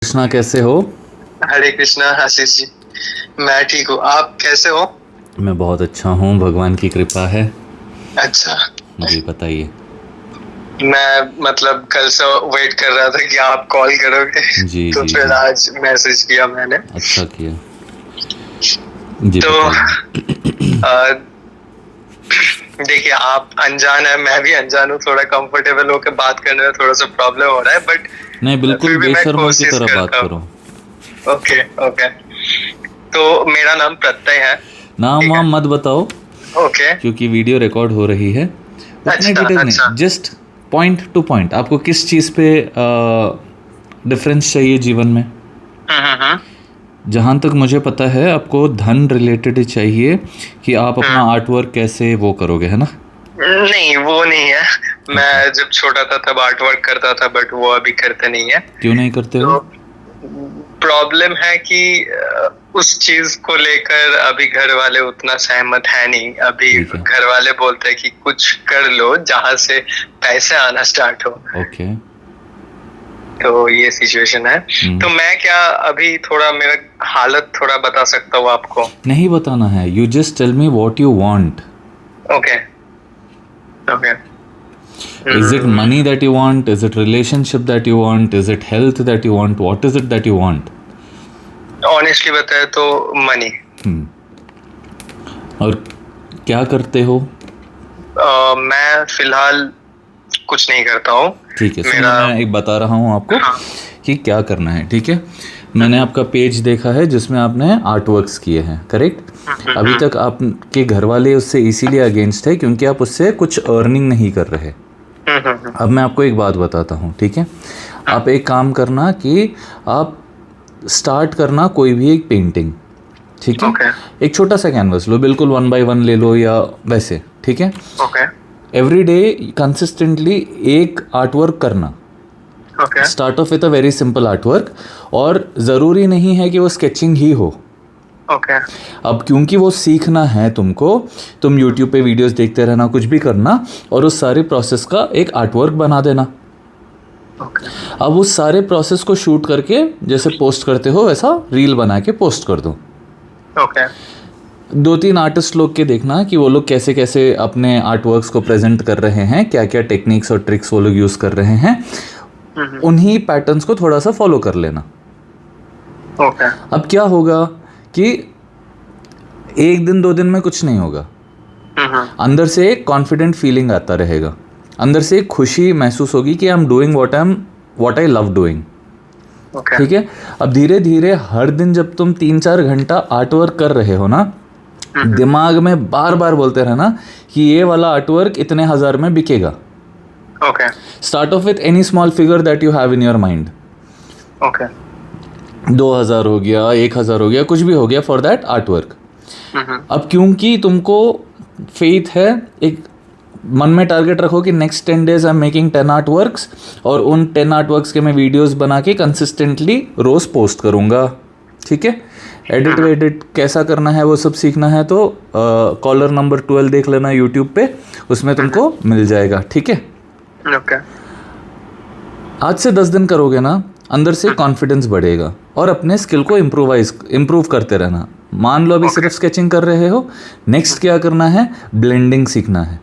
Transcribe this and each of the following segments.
कृष्णा कैसे हो? हरे कृष्णा आशीष जी। मैं ठीक हूँ, आप कैसे हो? मैं बहुत अच्छा हूँ, भगवान की कृपा है। अच्छा। जी बताइए। मैं मतलब कल से वेट कर रहा था कि आप कॉल करोगे जी तो जी फिर जी। आज मैसेज किया मैंने। अच्छा किया। जी तो बताइए। अ, देखिए, आप अनजान है, मैं भी अनजान हूँ, थोड़ा कंफर्टेबल होकर बात करने में थोड़ा सा प्रॉब्लम हो रहा है, बट नहीं, बिल्कुल फिर भी मैं बेशर्मों की कोशिश तरह बात करता करो। हूँ। Okay okay. तो मेरा नाम प्रत्यय है। नाम ठीक है। वाम मत बताओ, ओके। क्योंकि वीडियो रिकॉर्ड हो रही है। उतने अच्छा डिटेल अच्छा। नहीं, जस्ट पॉइंट टू पॉइंट। आपको किस चीज़ पे डिफरेंस चाहिए जीवन में? हम्म। जहाँ तक मुझे पता है आपको धन रिलेटेड ही चाहिए कि आप अपना हम्म। आर्ट वर्क कैसे वो करोगे, है ना? नहीं, वो नहीं है। ओके। मैं जब छोटा था तब आर्ट वर्क करता था, बट वो अभी करते नहीं है। क्यों नहीं करते हो? तो प्रॉब्लम है कि उस चीज को लेकर अभी घर वाले उतना सहमत है नहीं। अभी ठीक है। घर वाले बोलते हैं कि कुछ कर लो जहां से पैसे आना स्टार्ट हो। ओके। तो ये सिचुएशन है। तो मैं क्या अभी थोड़ा मेरा हालत थोड़ा बता सकता हूँ आपको? नहीं बताना है, you just tell me what you want. Okay okay. Is it money that you want? Is it relationship that you want? Is it health that you want? What is it that you want? Honestly बताए तो money. और क्या करते हो? मैं फिलहाल कुछ नहीं करता हूँ। ठीक है, सुनिए, मेरा मैं एक बता रहा हूँ आपको हाँ। कि क्या करना है। ठीक है, मैंने आपका पेज देखा है जिसमें आपने आर्ट वर्क्स किए हैं, करेक्ट? अभी तक आपके घर वाले उससे इसीलिए अगेंस्ट है क्योंकि आप उससे कुछ अर्निंग नहीं कर रहे। अब मैं आपको एक बात बताता हूँ, ठीक है? आप एक काम करना कि आप स्टार्ट करना कोई भी एक पेंटिंग, ठीक है? ओके एक छोटा सा कैनवस लो, बिल्कुल 1 by 1 ले लो या वैसे, ठीक है? ओके एवरी डे कंसिस्टेंटली एक आर्ट वर्क करना। Okay start of with a very simple art work, और ज़रूरी नहीं है कि वो स्केचिंग ही हो। ओके अब क्योंकि वो सीखना है तुमको, तुम यूट्यूब पे वीडियोस देखते रहना, कुछ भी करना, और उस सारे प्रोसेस का एक आर्ट वर्क बना देना। ओके अब उस सारे प्रोसेस को शूट करके जैसे पोस्ट करते हो वैसा रील बना के पोस्ट कर दो। ओके 2-3 आर्टिस्ट लोग के देखना कि वो लोग कैसे कैसे अपने आर्ट वर्क्स को प्रेजेंट कर रहे हैं, क्या क्या टेक्निक्स और ट्रिक्स वो लोग यूज़ कर रहे हैं। उन्हीं पैटर्न्स को थोड़ा सा फॉलो कर लेना। ओके अब क्या होगा कि 1 दिन 2 दिन में कुछ नहीं होगा। अंदर से एक कॉन्फिडेंट फीलिंग आता रहेगा, अंदर से एक खुशी महसूस होगी कि I am doing what I love doing. Okay ठीक है? अब धीरे धीरे हर दिन जब तुम 3-4 घंटा आर्ट वर्क कर रहे हो ना, दिमाग में बार बार बोलते रहना कि ये वाला आर्ट वर्क इतने हजार में बिकेगा। Okay start of with any small figure that you have in your mind. Okay 2000 हो गया, 1000 हो गया, कुछ भी हो गया फॉर दैट आर्ट वर्क। अब क्योंकि तुमको फेथ है, एक मन में टारगेट रखो कि next 10 days I am making 10 art works, और उन 10 आर्ट वर्क्स के मैं वीडियोस बना के कंसिस्टेंटली रोज पोस्ट करूँगा। ठीक है? एडिट वेडिट कैसा करना है वो सब सीखना है तो कॉलर नंबर 12 देख लेना यूट्यूब पे, उसमें तुमको मिल जाएगा। ठीक है? ओके आज से 10 दिन करोगे ना, अंदर से कॉन्फिडेंस बढ़ेगा और अपने स्किल को इम्प्रूव करते रहना। मान लो अभी सिर्फ स्केचिंग कर रहे हो, नेक्स्ट क्या करना है? ब्लेंडिंग सीखना है।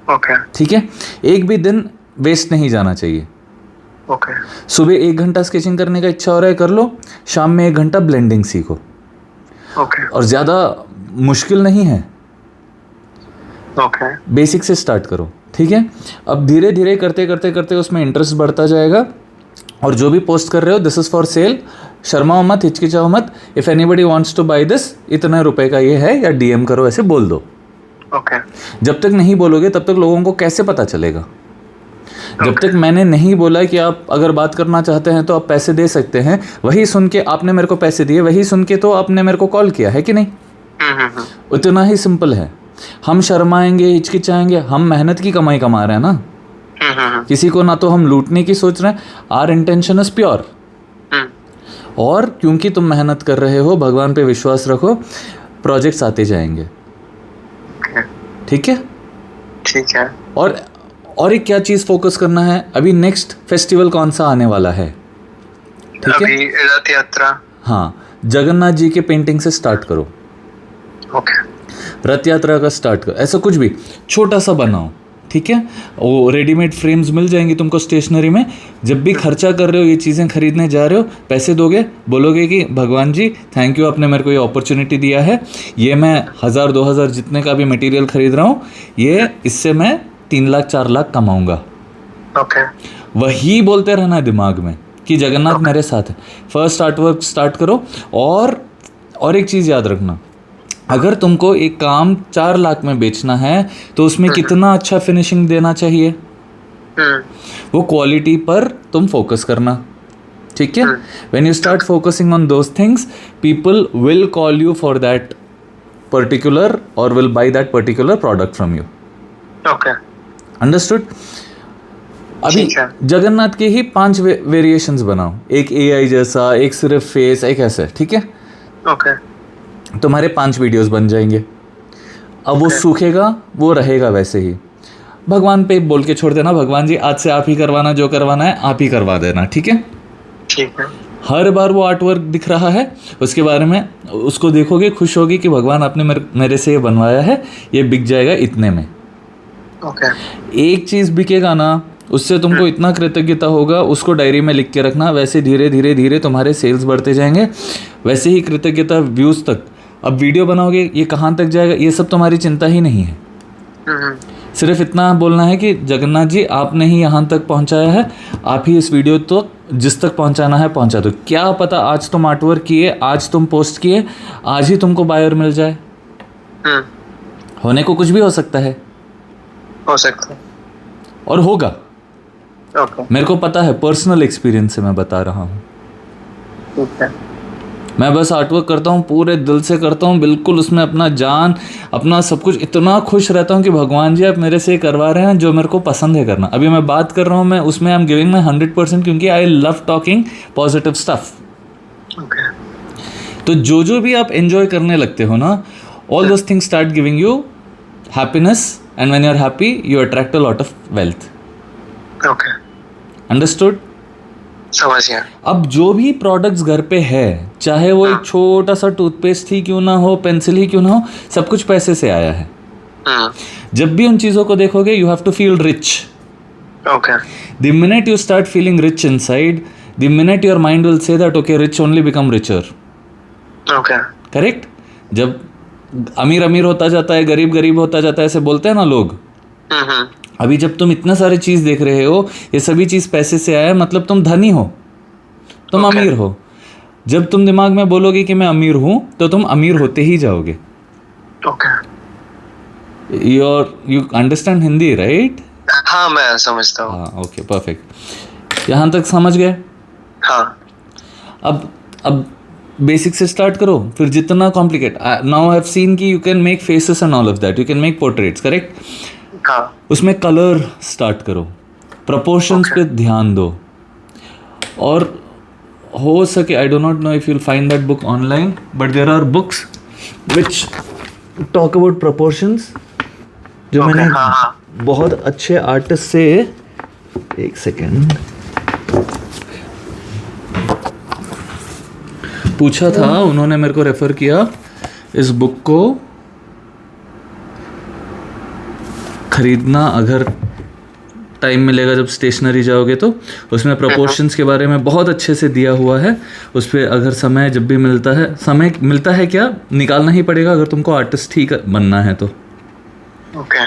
ओके ठीक है? एक भी दिन वेस्ट नहीं जाना चाहिए। ओके सुबह 1 घंटा स्केचिंग करने का इच्छा हो रहा है, कर लो। शाम में 1 घंटा ब्लेंडिंग सीखो, ओके और ज़्यादा मुश्किल नहीं है, ओके बेसिक से स्टार्ट करो। ठीक है? अब धीरे धीरे करते करते करते उसमें इंटरेस्ट बढ़ता जाएगा, और जो भी पोस्ट कर रहे हो दिस इज़ फॉर सेल, शर्माओ मत, हिचकिचाओ मत। If anybody wants to buy this, इतने रुपए का ये है, या डीएम करो, ऐसे बोल दो। ओके जब तक नहीं बोलोगे तब तक लोगों को कैसे पता चलेगा? जब तक मैंने नहीं बोला कि आप अगर बात करना चाहते हैं तो आप पैसे दे सकते हैं, वही सुन के आपने मेरे को पैसे दिए, वही सुन के तो आपने मेरे को कॉल किया है कि नहीं? उतना ही सिंपल है। हम शर्माएंगे, हिचकिचाएंगे, हम मेहनत की कमाई कमा रहे हैं ना, किसी को ना तो हम लूटने की सोच रहे हैं। Our intention is pure. और क्योंकि तुम मेहनत कर रहे हो, भगवान पे विश्वास रखो, प्रोजेक्ट्स आते जाएंगे। ठीक है? ठीक है। और एक क्या चीज़ फोकस करना है, अभी नेक्स्ट फेस्टिवल कौन सा आने वाला है? ठीक है। अभी रथ यात्रा। हाँ, जगन्नाथ जी के पेंटिंग से स्टार्ट करो, ओके। रथ यात्रा का स्टार्ट करो, ऐसा कुछ भी छोटा सा बनाओ, ठीक है। वो रेडीमेड फ्रेम्स मिल जाएंगी तुमको स्टेशनरी में। जब भी खर्चा कर रहे हो, ये चीज़ें खरीदने जा रहे हो, पैसे दोगे, बोलोगे कि भगवान जी थैंक यू, आपने मेरे को ये अपॉर्चुनिटी दिया है, ये मैं 1000 2000 जितने का भी मटेरियल खरीद रहा हूँ, ये इससे मैं 3 लाख 4 लाख कमाऊंगा। ओके। वही बोलते रहना है दिमाग में कि जगन्नाथ मेरे साथ है। फर्स्ट आर्टवर्क स्टार्ट करो। और एक चीज़ याद रखना, अगर तुमको एक काम 4 लाख में बेचना है तो उसमें कितना अच्छा फिनिशिंग देना चाहिए, वो क्वालिटी पर तुम फोकस करना, ठीक है। When you start focusing on those things, people will call you for that particular और will buy that particular product from you. Okay. Understood. अभी जगन्नाथ के ही 5 वेरिएशंस बनाओ, एक एआई जैसा, एक सिर्फ फेस, एक ऐसे, ठीक है। ओके। तुम्हारे 5 वीडियोस बन जाएंगे। अब वो सूखेगा, वो रहेगा वैसे ही। भगवान पे बोल के छोड़ देना, भगवान जी आज से आप ही करवाना, जो करवाना है आप ही करवा देना, ठीक है। ठीक है। हर बार वो आर्ट वर्क दिख रहा है, उसके बारे में उसको देखोगे, खुश होगी कि भगवान आपने मेरे से ये बनवाया है, ये बिक जाएगा इतने में। ओके। एक चीज़ बिकेगा ना, उससे तुमको इतना कृतज्ञता होगा, उसको डायरी में लिख के रखना। वैसे धीरे धीरे धीरे तुम्हारे सेल्स बढ़ते जाएंगे, वैसे ही कृतज्ञता व्यूज़ तक। अब वीडियो बनाओगे, ये कहाँ तक जाएगा, ये सब तुम्हारी चिंता ही नहीं है। सिर्फ इतना बोलना है कि जगन्नाथ जी आपने ही यहाँ तक पहुँचाया है, आप ही इस वीडियो तो जिस तक पहुँचाना है पहुँचा दो। क्या पता आज तुम आर्टवर्क किए, आज तुम पोस्ट किए, आज ही तुमको बायर मिल जाए। होने को कुछ भी हो सकता है, हो सकता है और होगा। ओके। मेरे को पता है, पर्सनल एक्सपीरियंस से मैं बता रहा हूँ। ठीक है। मैं बस आर्टवर्क करता हूँ, पूरे दिल से करता हूँ, बिल्कुल उसमें अपना जान, अपना सब कुछ, इतना खुश रहता हूँ कि भगवान जी आप मेरे से करवा रहे हैं जो मेरे को पसंद है करना। अभी मैं बात कर रहा हूँ, मैं उसमें आई एम गिविंग माई 100%, क्योंकि I love talking positive stuff. Okay. तो जो भी आप एंजॉय करने लगते हो ना, all those things start giving you happiness, and when you are happy you attract a lot of wealth. Okay. Understood. समझ गया। अब जो भी प्रोडक्ट्स घर पे है, चाहे वो एक छोटा सा टूथपेस्ट ही क्यों ना हो, पेंसिल ही क्यों ना हो, सब कुछ पैसे से आया है। जब भी उन चीज़ों को देखोगे, you have to feel rich. Okay. The minute you start feeling rich inside, the minute your mind will say that okay rich only become richer. Okay. Correct. जब अमीर अमीर होता जाता है, गरीब गरीब होता जाता है, ऐसे बोलते हैं ना लोग। अभी जब तुम इतना सारे चीज़ देख रहे हो, ये सभी चीज़ पैसे से आया, मतलब तुम धनी हो, तुम अमीर हो। जब तुम दिमाग में बोलोगे कि मैं अमीर हूँ, तो तुम अमीर होते ही जाओगे। Okay. You understand Hindi right? हाँ, मैं समझता हूँ। हाँ, ओके, परफेक्ट। यहाँ तक समझ गए? हाँ। अब बेसिक से स्टार्ट करो, फिर जितना complicate. Now I have seen कि you can make faces and all of that, you can make portraits, correct. हाँ। उसमें कलर स्टार्ट करो, प्रपोर्शंस पे ध्यान दो, और हो सके, I do not know if you will find that book online, but there are books which talk about proportions, जो मैंने बहुत अच्छे आर्टिस्ट से, एक सेकेंड, पूछा था, उन्होंने मेरे को रेफर किया इस बुक को खरीदना, अगर टाइम मिलेगा जब स्टेशनरी जाओगे तो। उसमें प्रोपोर्शंस के बारे में बहुत अच्छे से दिया हुआ है। उस पर अगर समय जब भी मिलता है, समय मिलता है क्या, निकालना ही पड़ेगा अगर तुमको आर्टिस्ट ही बनना है तो। ओके।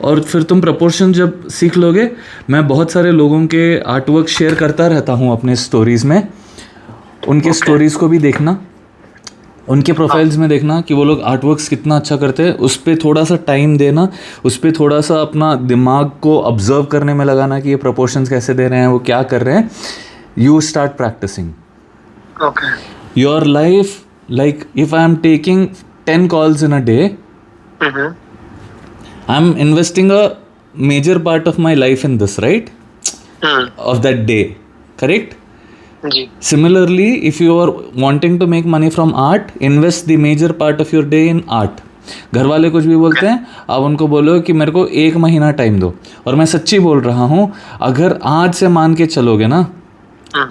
और फिर तुम प्रोपोर्शन जब सीख लोगे, मैं बहुत सारे लोगों के आर्टवर्क शेयर करता रहता हूँ अपने स्टोरीज़ में, उनके स्टोरीज़ को भी देखना, उनके प्रोफाइल्स में देखना कि वो लोग आर्टवर्क्स कितना अच्छा करते हैं। उस पर थोड़ा सा टाइम देना, उस पर थोड़ा सा अपना दिमाग को ऑब्जर्व करने में लगाना कि ये प्रोपोर्शंस कैसे दे रहे हैं, वो क्या कर रहे हैं। You start practicing. Okay. Your life, like if I am taking 10 calls in a day, I am investing a major part of my life in this, right? Of that day, correct? जी। Similarly, if you are wanting to make money from art, invest the major part of your day in art. घर वाले कुछ भी बोलते हैं, आप उनको बोलो कि मेरे को 1 महीना टाइम दो, और मैं सच्ची बोल रहा हूँ, अगर आज से मान के चलोगे ना,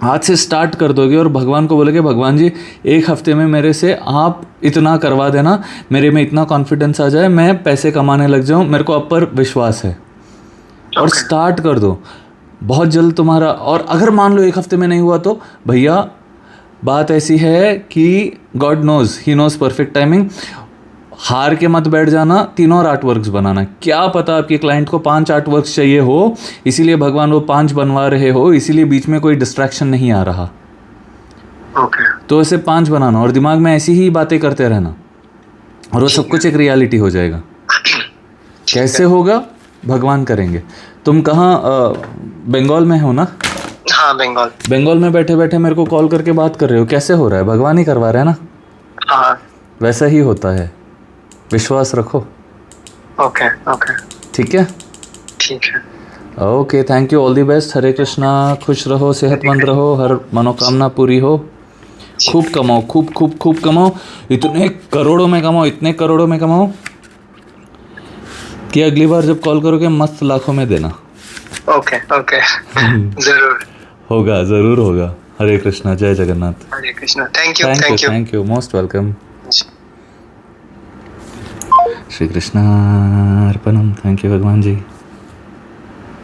आज से स्टार्ट कर दोगे और भगवान को बोलोगे भगवान जी 1 हफ्ते में मेरे से आप इतना करवा देना, मेरे में इतना कॉन्फिडेंस आ जाए, मैं पैसे कमाने लग जाऊं, मेरे को आप पर विश्वास है। और स्टार्ट कर दो, बहुत जल्द तुम्हारा। और अगर मान लो 1 हफ्ते में नहीं हुआ तो भैया बात ऐसी है कि God knows, he knows perfect timing. हार के मत बैठ जाना, 3 और आर्ट वर्क्स बनाना। क्या पता आपके क्लाइंट को 5 आर्ट वर्क्स चाहिए हो, इसीलिए भगवान वो 5 बनवा रहे हो, इसीलिए बीच में कोई डिस्ट्रैक्शन नहीं आ रहा। तो ऐसे 5 बनाना और दिमाग में ऐसी ही बातें करते रहना और वो सब कुछ एक रियलिटी हो जाएगा। कैसे होगा? भगवान करेंगे। तुम कहाँ बंगाल में हो ना? हाँ, बंगाल में बैठे बैठे मेरे को कॉल करके बात कर रहे हो, कैसे हो रहा है? भगवान ही करवा रहे हैं ना। हाँ, वैसा ही होता है, विश्वास रखो। ओके ठीक है। Okay, thank you, all the best. Hare Krishna. खुश रहो, सेहतमंद रहो, हर मनोकामना पूरी हो। खूब कमाओ, खूब कमाओ, इतने करोड़ों में कमाओ, इतने करोड़ों में कमाओ कि अगली बार जब कॉल करोगे मस्त लाखों में देना। ओके जरूर होगा, जरूर होगा। Hare Krishna, Jai Jagannath. Hare Krishna. Thank you, most welcome. Shri Krishna अर्पणम। थैंक यू भगवान जी।